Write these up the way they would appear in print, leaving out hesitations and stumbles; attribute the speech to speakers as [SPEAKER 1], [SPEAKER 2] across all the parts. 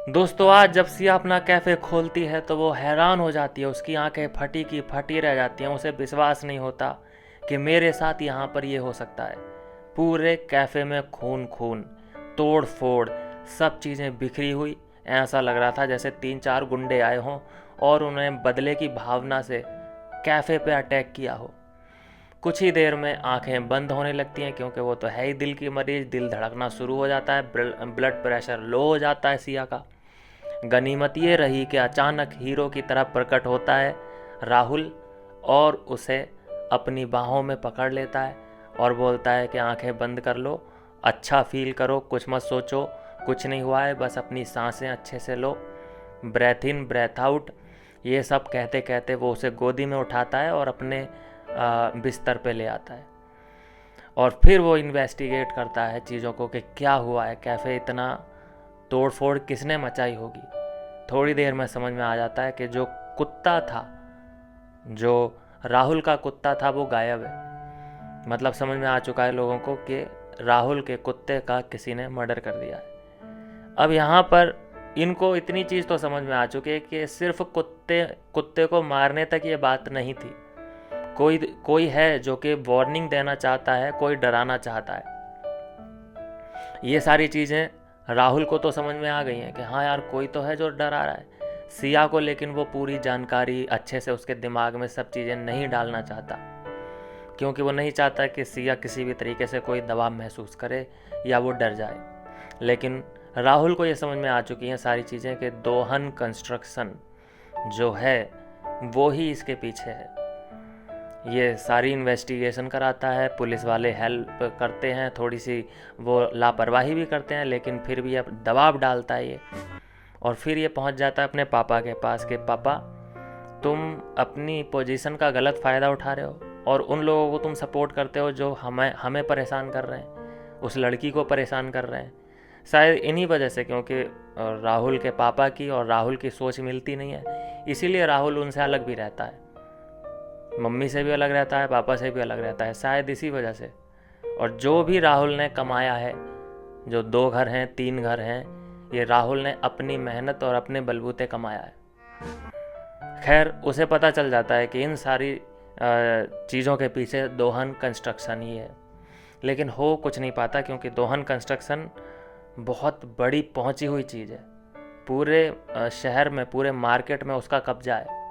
[SPEAKER 1] दोस्तों आज जब सिया अपना कैफ़े खोलती है तो वो हैरान हो जाती है। उसकी आंखें फटी की फटी रह जाती हैं। उसे विश्वास नहीं होता कि मेरे साथ यहाँ पर ये हो सकता है। पूरे कैफ़े में खून खून, तोड़ फोड़, सब चीज़ें बिखरी हुई। ऐसा लग रहा था जैसे 3-4 गुंडे आए हों और उन्हें बदले की भावना से कैफ़े पे अटैक किया हो। कुछ ही देर में आंखें बंद होने लगती हैं, क्योंकि वो तो है ही दिल की मरीज। दिल धड़कना शुरू हो जाता है, ब्लड प्रेशर लो हो जाता है सिया का। गनीमत ये रही कि अचानक हीरो की तरह प्रकट होता है राहुल और उसे अपनी बाहों में पकड़ लेता है और बोलता है कि आंखें बंद कर लो, अच्छा फील करो, कुछ मत सोचो, कुछ नहीं हुआ है, बस अपनी सांसें अच्छे से लो, ब्रेथ इन ब्रेथ आउट। ये सब कहते कहते वो उसे गोदी में उठाता है और अपने बिस्तर पे ले आता है। और फिर वो इन्वेस्टिगेट करता है चीज़ों को कि क्या हुआ है, कैफ़े इतना तोड़ फोड़ किसने मचाई होगी। थोड़ी देर में समझ में आ जाता है कि जो कुत्ता था, जो राहुल का कुत्ता था, वो गायब है। मतलब समझ में आ चुका है लोगों को कि राहुल के कुत्ते का किसी ने मर्डर कर दिया है। अब यहाँ पर इनको इतनी चीज़ तो समझ में आ चुकी है कि सिर्फ कुत्ते कुत्ते को मारने तक ये बात नहीं थी। कोई कोई है जो कि वार्निंग देना चाहता है, कोई डराना चाहता है। ये सारी चीज़ें राहुल को तो समझ में आ गई हैं कि हाँ यार, कोई तो है जो डरा रहा है सिया को, लेकिन वो पूरी जानकारी अच्छे से उसके दिमाग में सब चीज़ें नहीं डालना चाहता, क्योंकि वो नहीं चाहता कि सिया किसी भी तरीके से कोई दबाव महसूस करे या वो डर जाए। लेकिन राहुल को ये समझ में आ चुकी हैं सारी चीज़ें कि दोहन कंस्ट्रक्शन जो है वो ही इसके पीछे है। ये सारी इन्वेस्टिगेशन कराता है, पुलिस वाले हेल्प करते हैं, थोड़ी सी वो लापरवाही भी करते हैं, लेकिन फिर भी अब दबाव डालता है ये। और फिर ये पहुंच जाता है अपने पापा के पास कि पापा, तुम अपनी पोजीशन का गलत फ़ायदा उठा रहे हो और उन लोगों को तुम सपोर्ट करते हो जो हमें हमें परेशान कर रहे हैं, उस लड़की को परेशान कर रहे हैं। शायद इन्हीं वजह से, क्योंकि राहुल के पापा की और राहुल की सोच मिलती नहीं है, इसीलिए राहुल उनसे अलग भी रहता है, मम्मी से भी अलग रहता है, पापा से भी अलग रहता है, शायद इसी वजह से। और जो भी राहुल ने कमाया है, जो 2 घर हैं, 3 घर हैं, ये राहुल ने अपनी मेहनत और अपने बलबूते कमाया है। खैर, उसे पता चल जाता है कि इन सारी चीज़ों के पीछे दोहन कंस्ट्रक्शन ही है। लेकिन हो कुछ नहीं पाता, क्योंकि दोहन कंस्ट्रक्शन बहुत बड़ी पहुंची हुई चीज़ है। पूरे शहर में, पूरे मार्केट में उसका कब्जा है।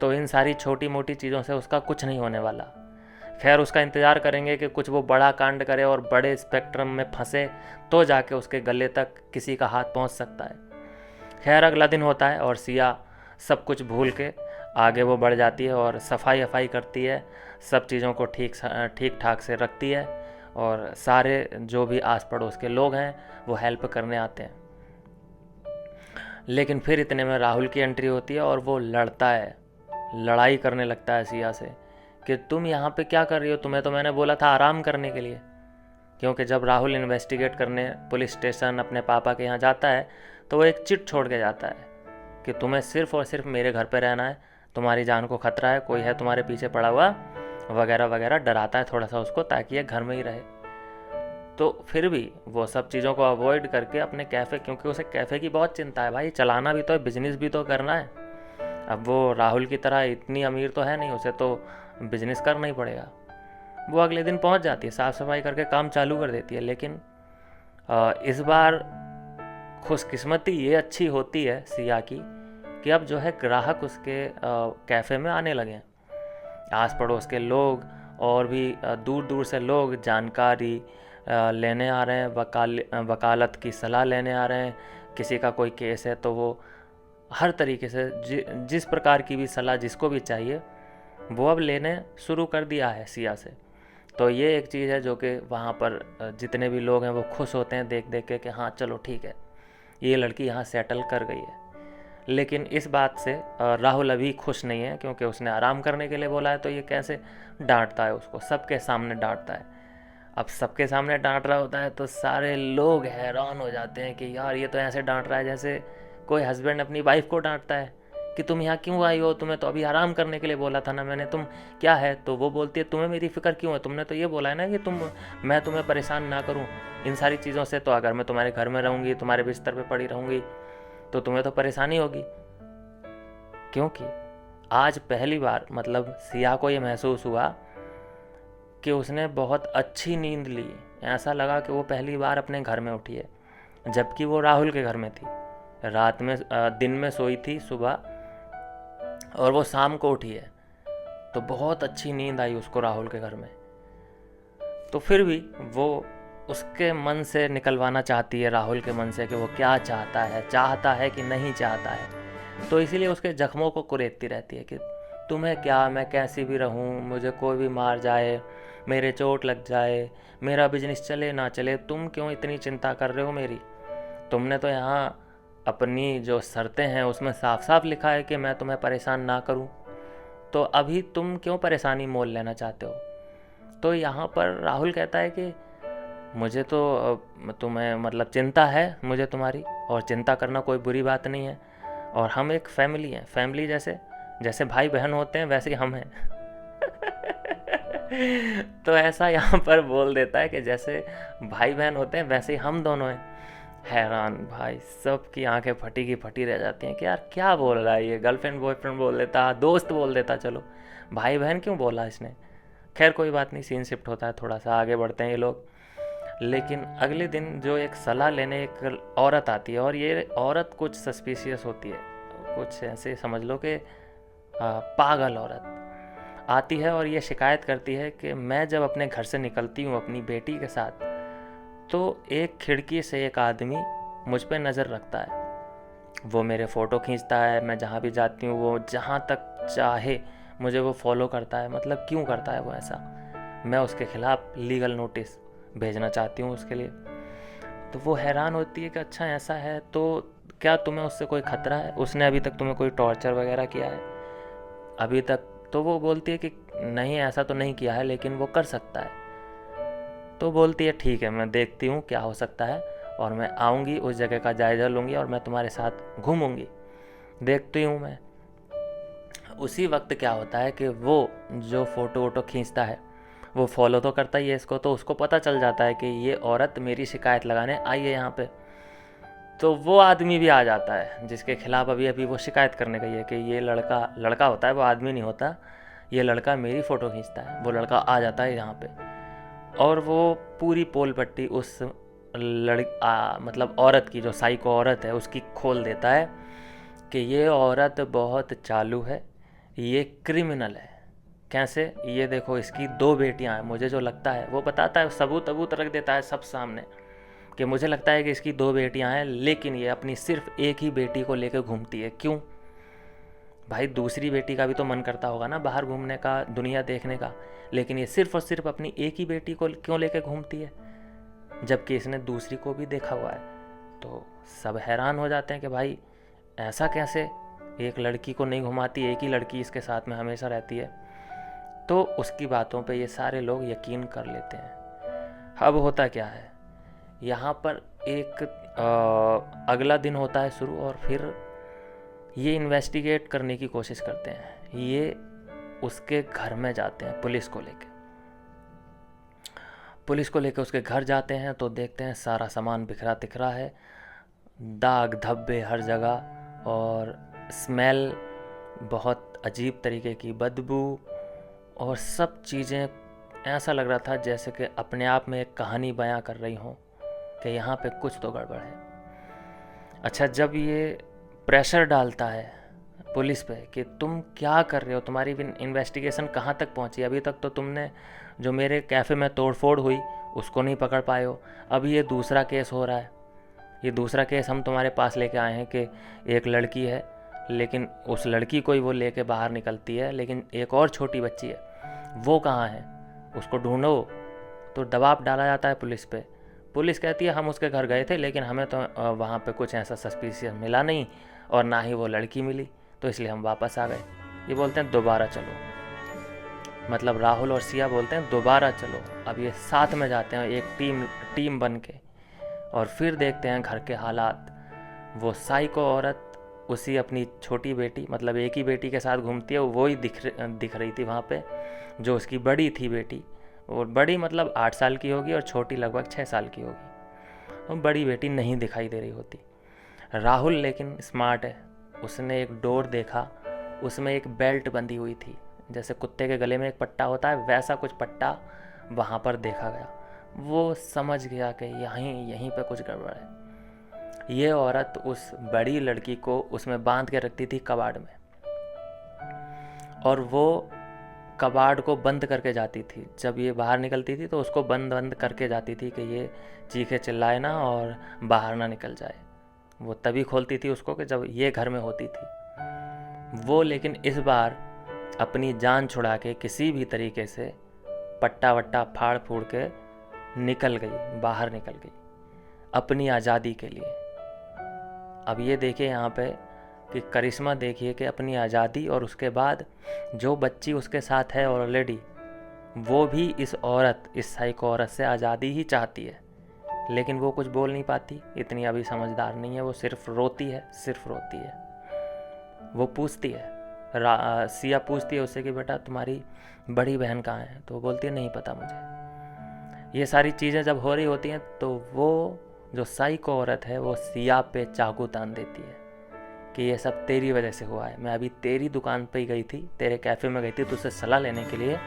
[SPEAKER 1] तो इन सारी छोटी मोटी चीज़ों से उसका कुछ नहीं होने वाला। खैर, उसका इंतज़ार करेंगे कि कुछ वो बड़ा कांड करे और बड़े स्पेक्ट्रम में फंसे, तो जाके उसके गले तक किसी का हाथ पहुंच सकता है। खैर, अगला दिन होता है और सिया सब कुछ भूल के आगे वो बढ़ जाती है और सफाई अफाई करती है, सब चीज़ों को ठीक ठाक से रखती है, और सारे जो भी आस पड़ोस के लोग हैं वो हेल्प करने आते हैं। लेकिन फिर इतने में राहुल की एंट्री होती है और वो लड़ता है, लड़ाई करने लगता है सिया से कि तुम यहाँ पे क्या कर रही हो, तुम्हें तो मैंने बोला था आराम करने के लिए। क्योंकि जब राहुल इन्वेस्टिगेट करने पुलिस स्टेशन अपने पापा के यहाँ जाता है तो वो एक चिट छोड़ के जाता है कि तुम्हें सिर्फ़ और सिर्फ मेरे घर पे रहना है, तुम्हारी जान को खतरा है, कोई है तुम्हारे पीछे पड़ा हुआ, वगैरह वगैरह। डराता है थोड़ा सा उसको ताकि ये घर में ही रहे। तो फिर भी वो सब चीज़ों को अवॉइड करके अपने कैफ़े, क्योंकि उसे कैफ़े की बहुत चिंता है, भाई चलाना भी तो है, बिजनेस भी तो करना है। अब वो राहुल की तरह इतनी अमीर तो है नहीं, उसे तो बिजनेस करना ही पड़ेगा। वो अगले दिन पहुंच जाती है, साफ़ सफाई करके काम चालू कर देती है। लेकिन इस बार खुशकिस्मती ये अच्छी होती है सिया की कि अब जो है ग्राहक उसके कैफ़े में आने लगे हैं। आस पड़ोस के लोग और भी दूर दूर से लोग जानकारी लेने आ रहे हैं, वकालत की सलाह लेने आ रहे हैं। किसी का कोई केस है तो वो हर तरीके से जिस प्रकार की भी सलाह जिसको भी चाहिए वो अब लेने शुरू कर दिया है सिया से। तो ये एक चीज़ है जो कि वहाँ पर जितने भी लोग हैं वो खुश होते हैं देख देख के कि हाँ चलो ठीक है, ये लड़की यहाँ सेटल कर गई है। लेकिन इस बात से राहुल अभी खुश नहीं है, क्योंकि उसने आराम करने के लिए बोला है, तो ये कैसे डांटता है उसको, सबके सामने डांटता है। अब सबके सामने डांट रहा होता है तो सारे लोग हैरान हो जाते हैं कि यार ये तो ऐसे डांट रहा है जैसे कोई हस्बैंड अपनी वाइफ को डांटता है कि तुम यहाँ क्यों आई हो, तुम्हें तो अभी आराम करने के लिए बोला था ना मैंने, तुम क्या है। तो वो बोलती है तुम्हें मेरी फ़िक्र क्यों है, तुमने तो ये बोला है ना कि मैं तुम्हें परेशान ना करूँ इन सारी चीज़ों से, तो अगर मैं तुम्हारे घर में रहूँगी, तुम्हारे बिस्तर पे पड़ी रहूँगी तो तुम्हें तो परेशानी होगी, क्योंकि आज पहली बार मतलब सिया को ये महसूस हुआ कि उसने बहुत अच्छी नींद ली। ऐसा लगा कि वो पहली बार अपने घर में उठी है, जबकि वो राहुल के घर में थी। रात में दिन में सोई थी सुबह, और वो शाम को उठी है। तो बहुत अच्छी नींद आई उसको राहुल के घर में। तो फिर भी वो उसके मन से निकलवाना चाहती है, राहुल के मन से, कि वो क्या चाहता है कि नहीं चाहता है। तो इसीलिए उसके जख्मों को कुरेदती रहती है कि तुम्हें क्या, मैं कैसी भी रहूं, मुझे कोई भी मार जाए, मेरे चोट लग जाए, मेरा बिजनेस चले ना चले, तुम क्यों इतनी चिंता कर रहे हो मेरी? तुमने तो यहाँ अपनी जो शर्तें हैं उसमें साफ साफ लिखा है कि मैं तुम्हें परेशान ना करूं, तो अभी तुम क्यों परेशानी मोल लेना चाहते हो? तो यहाँ पर राहुल कहता है कि मुझे तो तुम्हें मतलब चिंता है मुझे तुम्हारी, और चिंता करना कोई बुरी बात नहीं है, और हम एक फैमिली हैं, फैमिली जैसे जैसे भाई बहन होते हैं वैसे ही हम हैं। तो ऐसा यहाँ पर बोल देता है कि जैसे भाई बहन होते हैं वैसे ही हम दोनों हैं। हैरान भाई सब की आंखें फटी की फटी रह जाती हैं कि यार क्या बोल रहा है ये, गर्लफ्रेंड बॉयफ्रेंड बोल देता, दोस्त बोल देता, चलो भाई बहन क्यों बोला इसने। खैर कोई बात नहीं, सीन शिफ्ट होता है, थोड़ा सा आगे बढ़ते हैं ये लोग। लेकिन अगले दिन जो एक सलाह लेने एक औरत आती है, और ये औरत कुछ सस्पिशियस होती है, कुछ ऐसे समझ लो कि पागल औरत आती है, और ये शिकायत करती है कि मैं जब अपने घर से निकलती हूँ अपनी बेटी के साथ, तो एक खिड़की से एक आदमी मुझ पर नज़र रखता है, वो मेरे फ़ोटो खींचता है, मैं जहाँ भी जाती हूँ वो जहाँ तक चाहे मुझे वो फॉलो करता है। मतलब क्यों करता है वो ऐसा? मैं उसके खिलाफ़ लीगल नोटिस भेजना चाहती हूँ उसके लिए। तो वो हैरान होती है कि अच्छा ऐसा है, तो क्या तुम्हें उससे कोई ख़तरा है? उसने अभी तक तुम्हें कोई टॉर्चर वगैरह किया है अभी तक? तो वो बोलती है कि नहीं ऐसा तो नहीं किया है, लेकिन वो कर सकता है। तो बोलती है ठीक है, मैं देखती हूँ क्या हो सकता है, और मैं आऊँगी, उस जगह का जायज़ा लूँगी, और मैं तुम्हारे साथ घूमूँगी, देखती हूँ मैं। उसी वक्त क्या होता है कि वो जो फ़ोटो वोटो खींचता है वो फॉलो तो करता ही है इसको, तो उसको पता चल जाता है कि ये औरत मेरी शिकायत लगाने आई है यहाँ पे। तो वो आदमी भी आ जाता है जिसके खिलाफ अभी अभी वो शिकायत करने गई है कि ये लड़का होता है, वो आदमी नहीं होता, ये लड़का मेरी फ़ोटो खींचता है। वो लड़का आ जाता है यहाँ पे, और वो पूरी पोल पट्टी उस मतलब औरत की, जो साइको औरत है उसकी खोल देता है कि ये औरत बहुत चालू है, ये क्रिमिनल है। कैसे? ये देखो इसकी 2 बेटियां हैं, मुझे जो लगता है वो बताता है, सबूत रख देता है सब सामने कि मुझे लगता है कि इसकी 2 बेटियां हैं, लेकिन ये अपनी सिर्फ एक ही बेटी को लेकर घूमती है। क्यों भाई? दूसरी बेटी का भी तो मन करता होगा ना बाहर घूमने का, दुनिया देखने का, लेकिन ये सिर्फ और सिर्फ अपनी एक ही बेटी को क्यों लेकर घूमती है, जबकि इसने दूसरी को भी देखा हुआ है। तो सब हैरान हो जाते हैं कि भाई ऐसा कैसे, एक लड़की को नहीं घुमाती, एक ही लड़की इसके साथ में हमेशा रहती है। तो उसकी बातों पे ये सारे लोग यकीन कर लेते हैं। अब होता क्या है, यहाँ पर एक अगला दिन होता है शुरू, और फिर ये इन्वेस्टिगेट करने की कोशिश करते हैं। ये उसके घर में जाते हैं पुलिस को लेके उसके घर जाते हैं, तो देखते हैं सारा सामान बिखरा तिखरा है, दाग धब्बे हर जगह, और स्मेल बहुत अजीब तरीके की, बदबू, और सब चीज़ें ऐसा लग रहा था जैसे कि अपने आप में एक कहानी बयां कर रही हों कि यहाँ पे कुछ तो गड़बड़ है। अच्छा, जब ये प्रेशर डालता है पुलिस पे कि तुम क्या कर रहे हो, तुम्हारी इन्वेस्टिगेशन कहाँ तक पहुँची, अभी तक तो तुमने जो मेरे कैफ़े में तोड़फोड़ हुई उसको नहीं पकड़ पाए हो, अभी ये दूसरा केस हो रहा है, ये दूसरा केस हम तुम्हारे पास लेके आए हैं कि एक लड़की है, लेकिन उस लड़की को ही वो लेके बाहर निकलती है, लेकिन एक और छोटी बच्ची है, वो कहाँ है, उसको ढूंढो। तो दबाव डाला जाता है पुलिस पे। पुलिस कहती है हम उसके घर गए थे, लेकिन हमें तो वहाँ पे कुछ ऐसा सस्पिशियस मिला नहीं, और ना ही वो लड़की मिली, तो इसलिए हम वापस आ गए। ये बोलते हैं दोबारा चलो, मतलब राहुल और सिया बोलते हैं दोबारा चलो। अब ये साथ में जाते हैं एक टीम बन के, और फिर देखते हैं घर के हालात। वो साइको औरत उसी अपनी छोटी बेटी, मतलब एक ही बेटी के साथ घूमती है, वो ही दिख रही थी वहाँ पे, जो उसकी बड़ी थी बेटी, और बड़ी मतलब 8 साल की होगी और छोटी लगभग 6 साल की होगी, और बड़ी बेटी नहीं दिखाई दे रही होती। राहुल लेकिन स्मार्ट है, उसने एक डोर देखा, उसमें एक बेल्ट बंधी हुई थी, जैसे कुत्ते के गले में एक पट्टा होता है वैसा कुछ पट्टा वहाँ पर देखा गया। वो समझ गया कि यहीं पे कुछ गड़बड़ है। ये औरत उस बड़ी लड़की को उसमें बांध के रखती थी कबाड़ में, और वो कबाड़ को बंद करके जाती थी। जब ये बाहर निकलती थी तो उसको बंद करके जाती थी कि ये चीखे चिल्लाए ना और बाहर ना निकल जाए। वो तभी खोलती थी उसको कि जब ये घर में होती थी। वो लेकिन इस बार अपनी जान छुड़ा के किसी भी तरीके से पट्टा वट्टा फाड़ फूड़ के निकल गई, बाहर निकल गई अपनी आज़ादी के लिए। अब ये देखिए यहाँ पे कि करिश्मा देखिए कि अपनी आज़ादी, और उसके बाद जो बच्ची उसके साथ है ऑलरेडी, वो भी इस औरत, इस साइको औरत से आज़ादी ही चाहती है, लेकिन वो कुछ बोल नहीं पाती, इतनी अभी समझदार नहीं है। वो सिर्फ रोती है, सिर्फ रोती है। वो पूछती है, सिया पूछती है उससे कि बेटा तुम्हारी बड़ी बहन कहाँ है? तो वो बोलती है नहीं पता मुझे। ये सारी चीज़ें जब हो रही होती हैं तो वो जो साइको औरत है वो सिया पे चाकू तान देती है कि ये सब तेरी वजह से हुआ है। मैं अभी तेरी दुकान पे ही गई थी, तेरे कैफ़े में गई थी तुझसे सलाह लेने के लिए,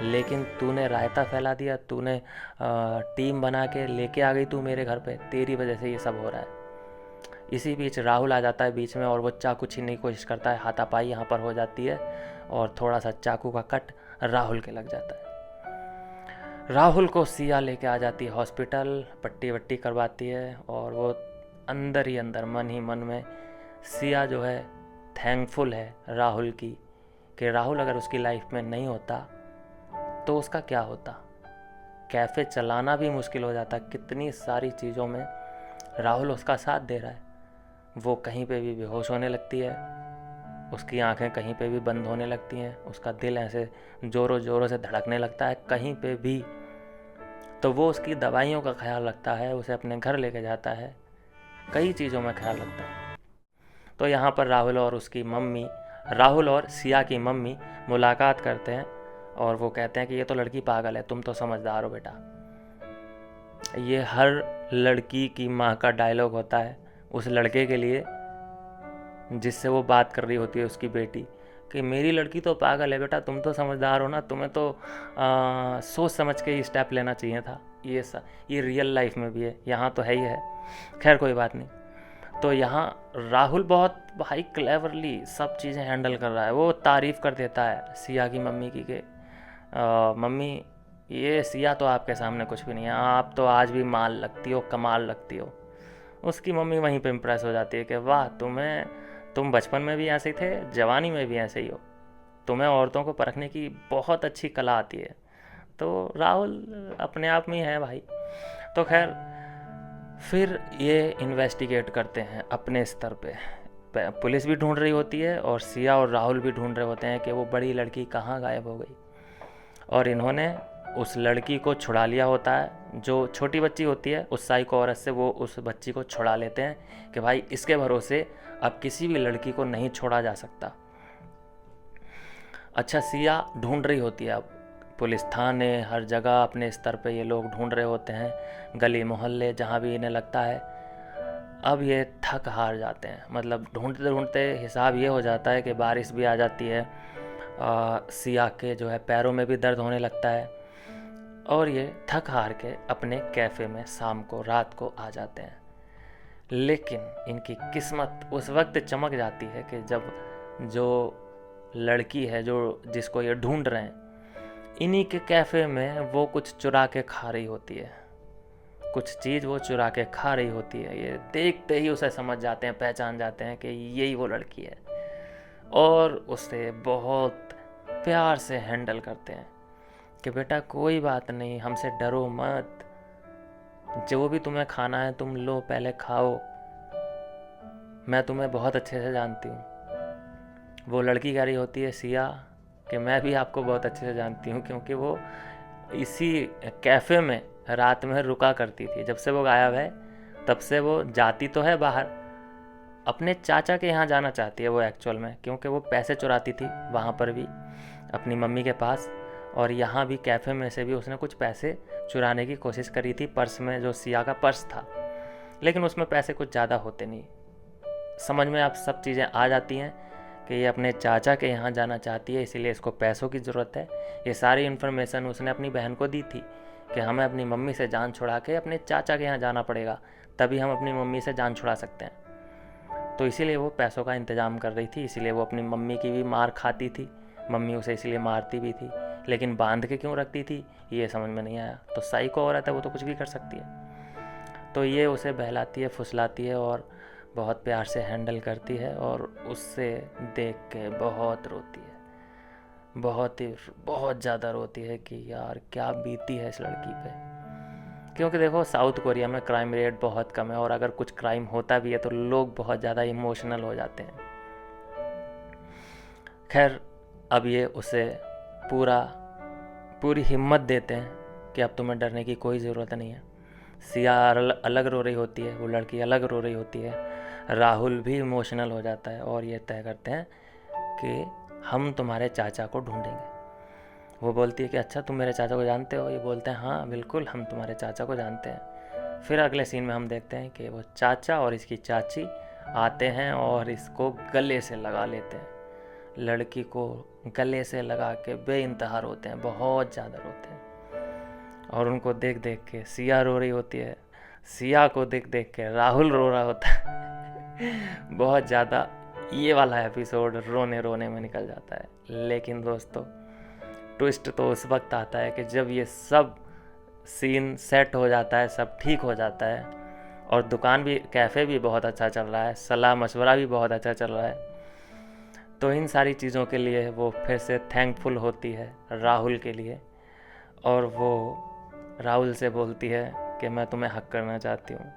[SPEAKER 1] लेकिन तूने रायता फैला दिया, तूने टीम बना के लेके आ गई तू मेरे घर पे, तेरी वजह से ये सब हो रहा है। इसी बीच राहुल आ जाता है बीच में और वो चाकू छीनने की कोशिश करता है। हाथापाई यहाँ पर हो जाती है और थोड़ा सा चाकू का कट राहुल के लग जाता है। राहुल को सिया लेके आ जाती है हॉस्पिटल, पट्टी वट्टी करवाती है, और वो अंदर ही अंदर मन ही मन में सिया जो है थैंकफुल है राहुल की, कि राहुल अगर उसकी लाइफ में नहीं होता तो उसका क्या होता। कैफ़े चलाना भी मुश्किल हो जाता। कितनी सारी चीज़ों में राहुल उसका साथ दे रहा है। वो कहीं पे भी बेहोश होने लगती है, उसकी आंखें कहीं पे भी बंद होने लगती हैं, उसका दिल ऐसे ज़ोरों ज़ोरों से धड़कने लगता है कहीं पे भी। तो वो उसकी दवाइयों का ख्याल रखता है, उसे अपने घर लेके जाता है, कई चीज़ों में ख्याल रखता है। तो यहाँ पर राहुल और सिया की मम्मी मुलाकात करते हैं और वो कहते हैं कि ये तो लड़की पागल है, तुम तो समझदार हो बेटा। ये हर लड़की की माँ का डायलॉग होता है उस लड़के के लिए जिससे वो बात कर रही होती है, उसकी बेटी, कि मेरी लड़की तो पागल है बेटा, तुम तो समझदार हो ना, तुम्हें तो सोच समझ के ही स्टेप लेना चाहिए था। ये रियल लाइफ में भी है, यहाँ तो है ही है। खैर कोई बात नहीं। तो यहाँ राहुल बहुत भाई क्लेवरली सब चीज़ें हैंडल कर रहा है। वो तारीफ़ कर देता है सिया की मम्मी की कि मम्मी ये सिया तो आपके सामने कुछ भी नहीं है, आप तो आज भी माल लगती हो, कमाल लगती हो। उसकी मम्मी वहीं पे इम्प्रेस हो जाती है कि वाह, तुम बचपन में भी ऐसे ही थे, जवानी में भी ऐसे ही हो, तुम्हें औरतों को परखने की बहुत अच्छी कला आती है। तो राहुल अपने आप में ही है भाई। तो खैर फिर ये इन्वेस्टिगेट करते हैं अपने स्तर पे। पुलिस भी ढूंढ रही होती है और सिया और राहुल भी ढूंढ रहे होते हैं कि वो बड़ी लड़की कहाँ गायब हो गई। और इन्होंने उस लड़की को छुड़ा लिया होता है, जो छोटी बच्ची होती है उस साइको औरत से, वो उस बच्ची को छुड़ा लेते हैं कि भाई इसके भरोसे अब किसी भी लड़की को नहीं छोड़ा जा सकता। अच्छा, सिया ढूंढ रही होती है, अब पुलिस थाने हर जगह अपने स्तर पे ये लोग ढूंढ रहे होते हैं, गली मोहल्ले जहाँ भी इन्हें लगता है। अब ये थक हार जाते हैं, मतलब ढूंढते ढूंढते हिसाब ये हो जाता है कि बारिश भी आ जाती है, सिया के जो है पैरों में भी दर्द होने लगता है, और ये थक हार के अपने कैफ़े में शाम को, रात को आ जाते हैं। लेकिन इनकी किस्मत उस वक्त चमक जाती है कि जब जो लड़की है जिसको ये ढूंढ रहे हैं, इन्हीं के कैफ़े में वो कुछ चुरा के खा रही होती है, कुछ चीज़ वो चुरा के खा रही होती है। ये देखते ही उसे समझ जाते हैं, पहचान जाते हैं कि यही वो लड़की है, और उसे बहुत प्यार से हैंडल करते हैं कि बेटा कोई बात नहीं, हमसे डरो मत, जो भी तुम्हें खाना है तुम लो, पहले खाओ, मैं तुम्हें बहुत अच्छे से जानती हूँ। वो लड़की कह रही होती है सिया कि मैं भी आपको बहुत अच्छे से जानती हूँ, क्योंकि वो इसी कैफ़े में रात में रुका करती थी। जब से वो गायब है तब से वो जाती तो है बाहर, अपने चाचा के यहाँ जाना चाहती है वो एक्चुअल में, क्योंकि वो पैसे चुराती थी वहाँ पर भी अपनी मम्मी के पास, और यहाँ भी कैफ़े में से भी उसने कुछ पैसे चुराने की कोशिश करी थी, पर्स में, जो सिया का पर्स था, लेकिन उसमें पैसे कुछ ज़्यादा होते नहीं, समझ में आप सब चीज़ें आ जाती हैं कि ये अपने चाचा के यहाँ जाना चाहती है, इसीलिए इसको पैसों की ज़रूरत है। ये सारी इन्फॉर्मेशन उसने अपनी बहन को दी थी कि हमें अपनी मम्मी से जान छुड़ा के अपने चाचा के यहाँ जाना पड़ेगा, तभी हम अपनी मम्मी से जान छुड़ा सकते हैं। तो इसीलिए वो पैसों का इंतज़ाम कर रही थी, इसीलिए वो अपनी मम्मी की भी मार खाती थी, मम्मी उसे इसलिए मारती भी थी, लेकिन बांध के क्यों रखती थी ये समझ में नहीं आया। तो साइको औरत है, वो तो कुछ भी कर सकती है। तो ये उसे बहलाती है, फुसलाती है और बहुत प्यार से हैंडल करती है और उससे देख के बहुत रोती है, बहुत ज़्यादा रोती है कि यार क्या बीती है इस लड़की पे। क्योंकि देखो साउथ कोरिया में क्राइम रेट बहुत कम है और अगर कुछ क्राइम होता भी है तो लोग बहुत ज़्यादा इमोशनल हो जाते हैं। खैर अब ये उसे पूरी हिम्मत देते हैं कि अब तुम्हें डरने की कोई ज़रूरत नहीं है। सिया अलग रो रही होती है, वो लड़की अलग रो रही होती है, राहुल भी इमोशनल हो जाता है और ये तय करते हैं कि हम तुम्हारे चाचा को ढूंढेंगे। वो बोलती है कि अच्छा तुम मेरे चाचा को जानते हो? ये बोलते हैं हाँ बिल्कुल हम तुम्हारे चाचा को जानते हैं। फिर अगले सीन में हम देखते हैं कि वो चाचा और इसकी चाची आते हैं और इसको गले से लगा लेते हैं। लड़की को गले से लगा के बेइंतहा रोते हैं, बहुत ज़्यादा रोते हैं। और उनको देख देख के सिया रो रही होती है, सिया को देख देख के राहुल रो रहा होता है। बहुत ज़्यादा ये वाला एपिसोड रोने रोने में निकल जाता है। लेकिन दोस्तों ट्विस्ट तो उस वक्त आता है कि जब ये सब सीन सेट हो जाता है, सब ठीक हो जाता है और दुकान भी, कैफ़े भी बहुत अच्छा चल रहा है, सलाह मशवरा भी बहुत अच्छा चल रहा है। तो इन सारी चीज़ों के लिए वो फिर से थैंकफुल होती है राहुल के लिए और वो राहुल से बोलती है कि मैं तुम्हें हक करना चाहती हूँ।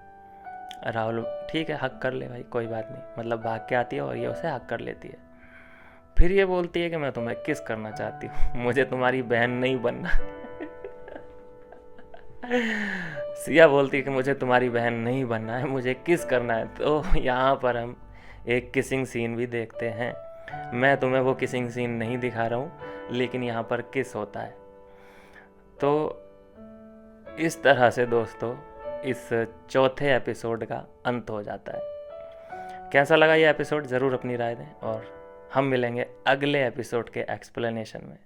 [SPEAKER 1] राहुल ठीक है हक कर ले भाई, कोई बात नहीं, मतलब भाग के आती है और ये उसे हक कर लेती है। फिर ये बोलती है कि मैं तुम्हें किस करना चाहती हूँ, मुझे तुम्हारी बहन नहीं बनना। सिया बोलती है कि मुझे तुम्हारी बहन नहीं बनना है, मुझे किस करना है। तो यहाँ पर हम एक किसिंग सीन भी देखते हैं। मैं तुम्हें वो किसिंग सीन नहीं दिखा रहा हूँ, लेकिन यहाँ पर किस होता है। तो इस तरह से दोस्तों इस चौथे एपिसोड का अंत हो जाता है। कैसा लगा ये एपिसोड ज़रूर अपनी राय दें और हम मिलेंगे अगले एपिसोड के एक्सप्लेनेशन में।